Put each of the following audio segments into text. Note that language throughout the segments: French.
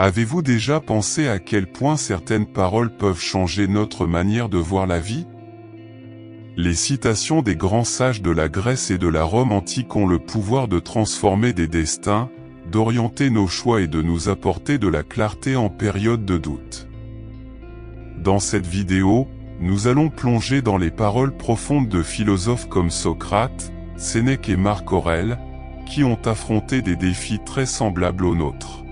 Avez-vous déjà pensé à quel point certaines paroles peuvent changer notre manière de voir la vie? Les citations des grands sages de la Grèce et de la Rome antique ont le pouvoir de transformer des destins, d'orienter nos choix et de nous apporter de la clarté en période de doute. Dans cette vidéo, nous allons plonger dans les paroles profondes de philosophes comme Socrate, Sénèque et Marc Aurèle, qui ont affronté des défis très semblables aux nôtres.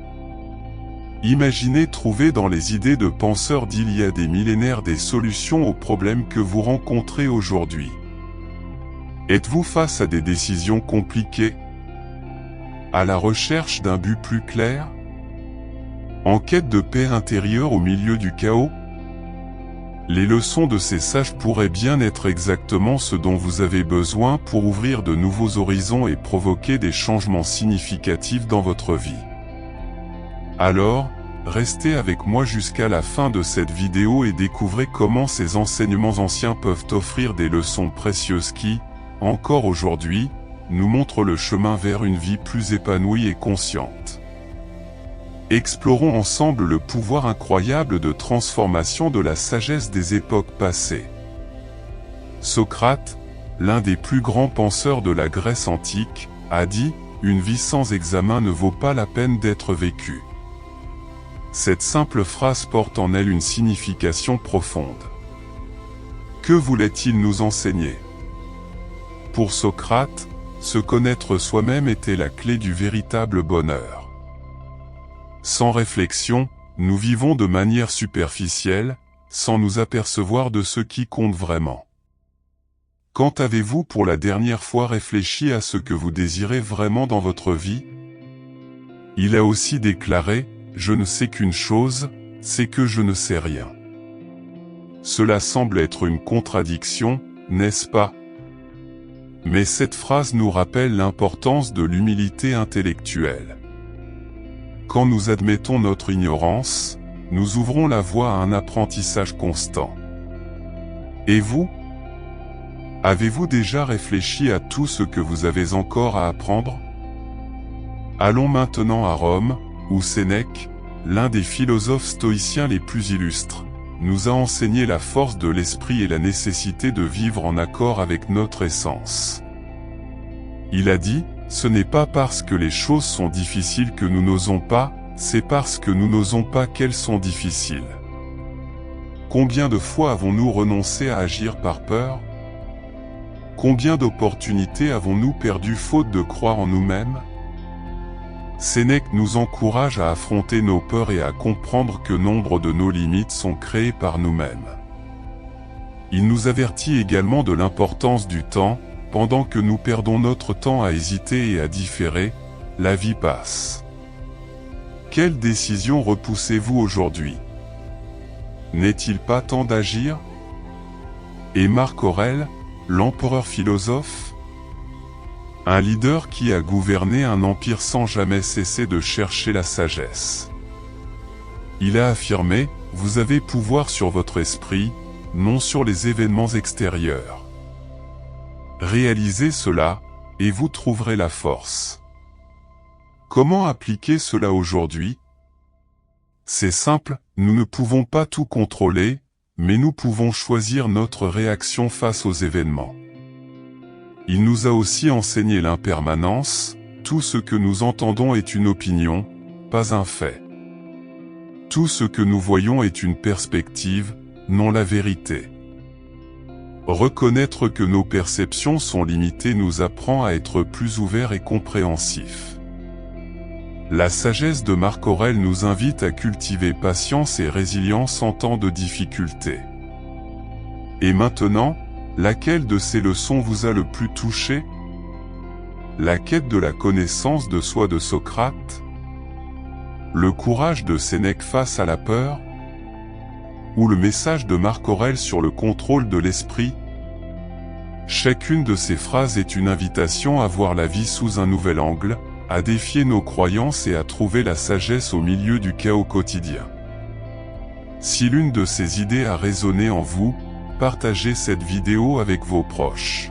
Imaginez trouver dans les idées de penseurs d'il y a des millénaires des solutions aux problèmes que vous rencontrez aujourd'hui. Êtes-vous face à des décisions compliquées? À la recherche d'un but plus clair? En quête de paix intérieure au milieu du chaos? Les leçons de ces sages pourraient bien être exactement ce dont vous avez besoin pour ouvrir de nouveaux horizons et provoquer des changements significatifs dans votre vie. Alors, restez avec moi jusqu'à la fin de cette vidéo et découvrez comment ces enseignements anciens peuvent offrir des leçons précieuses qui, encore aujourd'hui, nous montrent le chemin vers une vie plus épanouie et consciente. Explorons ensemble le pouvoir incroyable de transformation de la sagesse des époques passées. Socrate, l'un des plus grands penseurs de la Grèce antique, a dit « Une vie sans examen ne vaut pas la peine d'être vécue ». Cette simple phrase porte en elle une signification profonde. Que voulait-il nous enseigner? Pour Socrate, se connaître soi-même était la clé du véritable bonheur. Sans réflexion, nous vivons de manière superficielle, sans nous apercevoir de ce qui compte vraiment. Quand avez-vous pour la dernière fois réfléchi à ce que vous désirez vraiment dans votre vie? Il a aussi déclaré: je ne sais qu'une chose, c'est que je ne sais rien. Cela semble être une contradiction, n'est-ce pas? Mais cette phrase nous rappelle l'importance de l'humilité intellectuelle. Quand nous admettons notre ignorance, nous ouvrons la voie à un apprentissage constant. Et vous? Avez-vous déjà réfléchi à tout ce que vous avez encore à apprendre? Allons maintenant à Rome, où Sénèque, l'un des philosophes stoïciens les plus illustres, nous a enseigné la force de l'esprit et la nécessité de vivre en accord avec notre essence. Il a dit, ce n'est pas parce que les choses sont difficiles que nous n'osons pas, c'est parce que nous n'osons pas qu'elles sont difficiles. Combien de fois avons-nous renoncé à agir par peur? Combien d'opportunités avons-nous perdues faute de croire en nous-mêmes? Sénèque nous encourage à affronter nos peurs et à comprendre que nombre de nos limites sont créées par nous-mêmes. Il nous avertit également de l'importance du temps. Pendant que nous perdons notre temps à hésiter et à différer, la vie passe. Quelle décision repoussez-vous aujourd'hui? N'est-il pas temps d'agir? Et Marc Aurèle, l'empereur philosophe? Un leader qui a gouverné un empire sans jamais cesser de chercher la sagesse. Il a affirmé, vous avez pouvoir sur votre esprit, non sur les événements extérieurs. Réalisez cela, et vous trouverez la force. Comment appliquer cela aujourd'hui? C'est simple, nous ne pouvons pas tout contrôler, mais nous pouvons choisir notre réaction face aux événements. Il nous a aussi enseigné l'impermanence, tout ce que nous entendons est une opinion, pas un fait. Tout ce que nous voyons est une perspective, non la vérité. Reconnaître que nos perceptions sont limitées nous apprend à être plus ouverts et compréhensifs. La sagesse de Marc Aurèle nous invite à cultiver patience et résilience en temps de difficulté. Et maintenant, laquelle de ces leçons vous a le plus touché? La quête de la connaissance de soi de Socrate? Le courage de Sénèque face à la peur? Ou le message de Marc Aurèle sur le contrôle de l'esprit? Chacune de ces phrases est une invitation à voir la vie sous un nouvel angle, à défier nos croyances et à trouver la sagesse au milieu du chaos quotidien. Si l'une de ces idées a résonné en vous, partagez cette vidéo avec vos proches.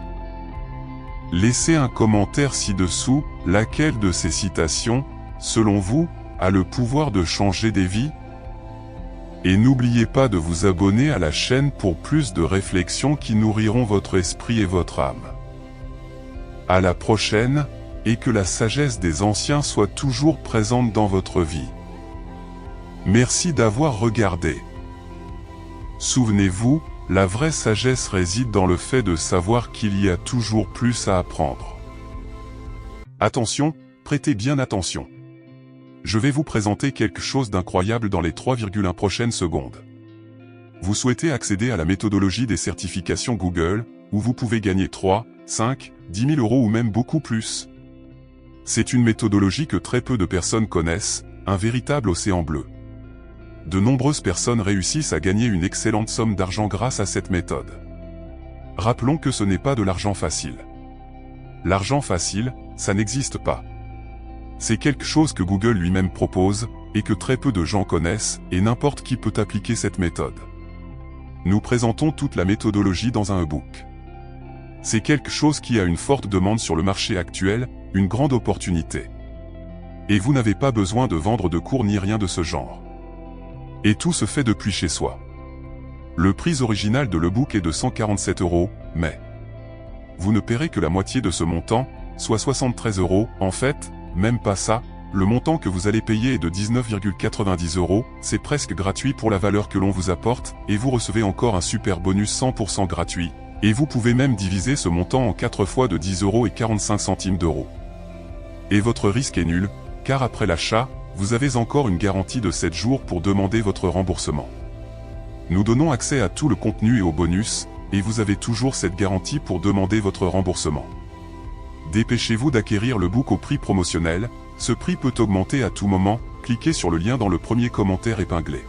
Laissez un commentaire ci-dessous, laquelle de ces citations, selon vous, a le pouvoir de changer des vies. Et n'oubliez pas de vous abonner à la chaîne pour plus de réflexions qui nourriront votre esprit et votre âme. À la prochaine, et que la sagesse des anciens soit toujours présente dans votre vie. Merci d'avoir regardé. Souvenez-vous, la vraie sagesse réside dans le fait de savoir qu'il y a toujours plus à apprendre. Attention, prêtez bien attention. Je vais vous présenter quelque chose d'incroyable dans les 3,1 prochaines secondes. Vous souhaitez accéder à la méthodologie des certifications Google, où vous pouvez gagner 3, 5, 10 000 euros ou même beaucoup plus. C'est une méthodologie que très peu de personnes connaissent, un véritable océan bleu. De nombreuses personnes réussissent à gagner une excellente somme d'argent grâce à cette méthode. Rappelons que ce n'est pas de l'argent facile. L'argent facile, ça n'existe pas. C'est quelque chose que Google lui-même propose, et que très peu de gens connaissent, et n'importe qui peut appliquer cette méthode. Nous présentons toute la méthodologie dans un e-book. C'est quelque chose qui a une forte demande sur le marché actuel, une grande opportunité. Et vous n'avez pas besoin de vendre de cours ni rien de ce genre. Et tout se fait depuis chez soi. Le prix original de l'e-book est de 147 €, mais vous ne paierez que la moitié de ce montant, soit 73 €, en fait, même pas ça, le montant que vous allez payer est de 19,90 €, c'est presque gratuit pour la valeur que l'on vous apporte, et vous recevez encore un super bonus 100% gratuit, et vous pouvez même diviser ce montant en 4 fois de 10,45 €. Et votre risque est nul, car après l'achat, vous avez encore une garantie de 7 jours pour demander votre remboursement. Nous donnons accès à tout le contenu et aux bonus, et vous avez toujours cette garantie pour demander votre remboursement. Dépêchez-vous d'acquérir le book au prix promotionnel, ce prix peut augmenter à tout moment, cliquez sur le lien dans le premier commentaire épinglé.